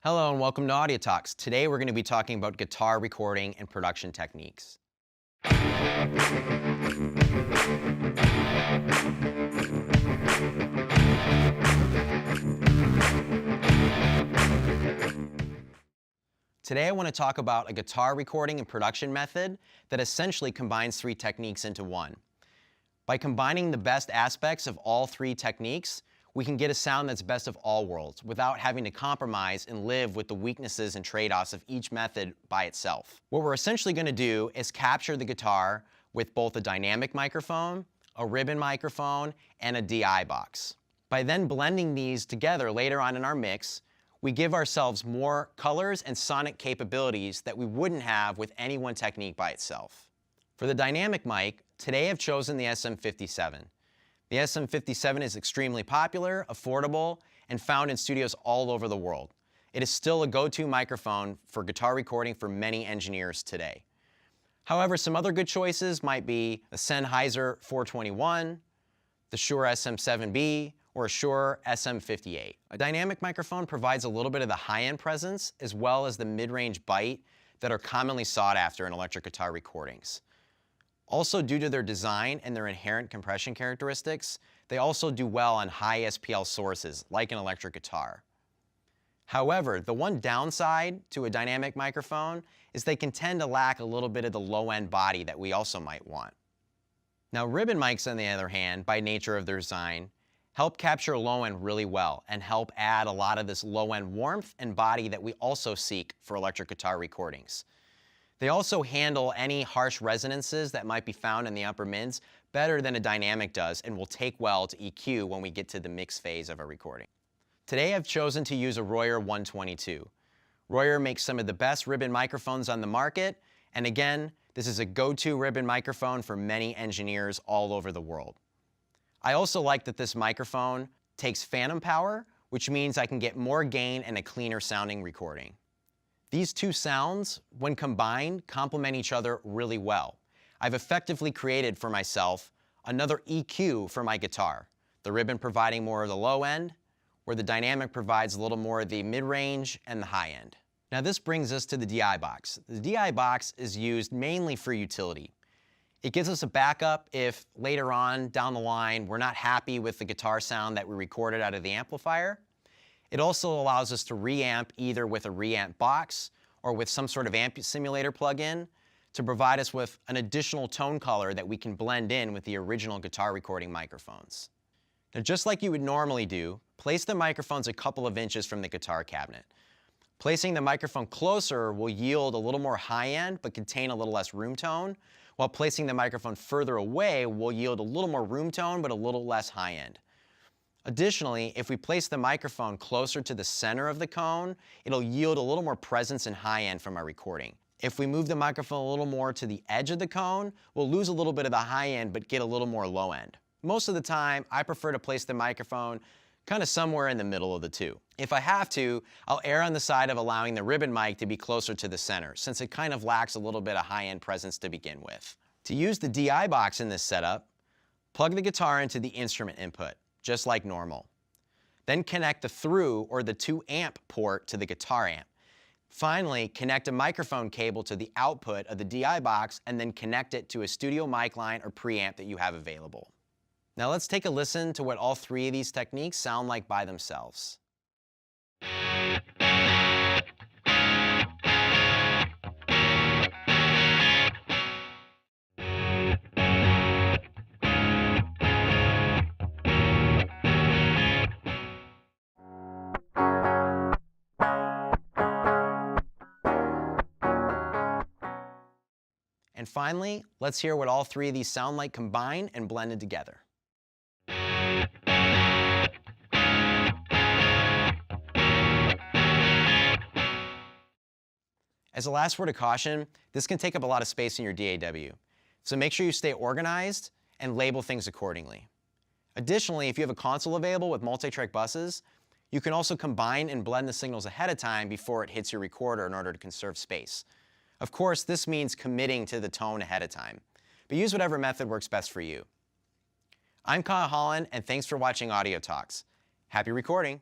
Hello and welcome to Audio Talks. Today we're going to be talking about guitar recording and production techniques. Today I want to talk about a guitar recording and production method that essentially combines three techniques into one. By combining the best aspects of all three techniques, we can get a sound that's best of all worlds without having to compromise and live with the weaknesses and trade-offs of each method by itself. What we're essentially going to do is capture the guitar with both a dynamic microphone, a ribbon microphone, and a DI box. By then blending these together later on in our mix, we give ourselves more colors and sonic capabilities that we wouldn't have with any one technique by itself. For the dynamic mic, today I've chosen the SM57. The SM57 is extremely popular, affordable, and found in studios all over the world. It is still a go-to microphone for guitar recording for many engineers today. However, some other good choices might be the Sennheiser 421, the Shure SM7B, or a Shure SM58. A dynamic microphone provides a little bit of the high-end presence as well as the mid-range bite that are commonly sought after in electric guitar recordings. Also, due to their design and their inherent compression characteristics, they also do well on high SPL sources, like an electric guitar. However, the one downside to a dynamic microphone is they can tend to lack a little bit of the low-end body that we also might want. Now, ribbon mics, on the other hand, by nature of their design, help capture low-end really well and help add a lot of this low-end warmth and body that we also seek for electric guitar recordings. They also handle any harsh resonances that might be found in the upper mids better than a dynamic does and will take well to EQ when we get to the mix phase of a recording. Today I've chosen to use a Royer 122. Royer makes some of the best ribbon microphones on the market, and again, this is a go-to ribbon microphone for many engineers all over the world. I also like that this microphone takes phantom power, which means I can get more gain and a cleaner sounding recording. These two sounds, when combined, complement each other really well. I've effectively created for myself another EQ for my guitar, the ribbon providing more of the low end, where the dynamic provides a little more of the mid-range and the high end. Now this brings us to the DI box. The DI box is used mainly for utility. It gives us a backup if later on down the line we're not happy with the guitar sound that we recorded out of the amplifier. It also allows us to reamp either with a reamp box or with some sort of amp simulator plug-in to provide us with an additional tone color that we can blend in with the original guitar recording microphones. Now, just like you would normally do, place the microphones a couple of inches from the guitar cabinet. Placing the microphone closer will yield a little more high-end but contain a little less room tone, while placing the microphone further away will yield a little more room tone but a little less high-end. Additionally, if we place the microphone closer to the center of the cone, it'll yield a little more presence and high end from our recording. If we move the microphone a little more to the edge of the cone, we'll lose a little bit of the high end but get a little more low end. Most of the time, I prefer to place the microphone kind of somewhere in the middle of the two. If I have to, I'll err on the side of allowing the ribbon mic to be closer to the center, since it kind of lacks a little bit of high-end presence to begin with. To use the DI box in this setup, plug the guitar into the instrument input, just like normal. Then connect the through or the 2 amp port to the guitar amp. Finally, connect a microphone cable to the output of the DI box and then connect it to a studio mic line or preamp that you have available. Now let's take a listen to what all three of these techniques sound like by themselves. And finally, let's hear what all three of these sound like combined and blended together. As a last word of caution, this can take up a lot of space in your DAW, so make sure you stay organized and label things accordingly. Additionally, if you have a console available with multi-track buses, you can also combine and blend the signals ahead of time before it hits your recorder in order to conserve space. Of course, this means committing to the tone ahead of time, but use whatever method works best for you. I'm Kyle Holland, and thanks for watching Audio Talks. Happy recording!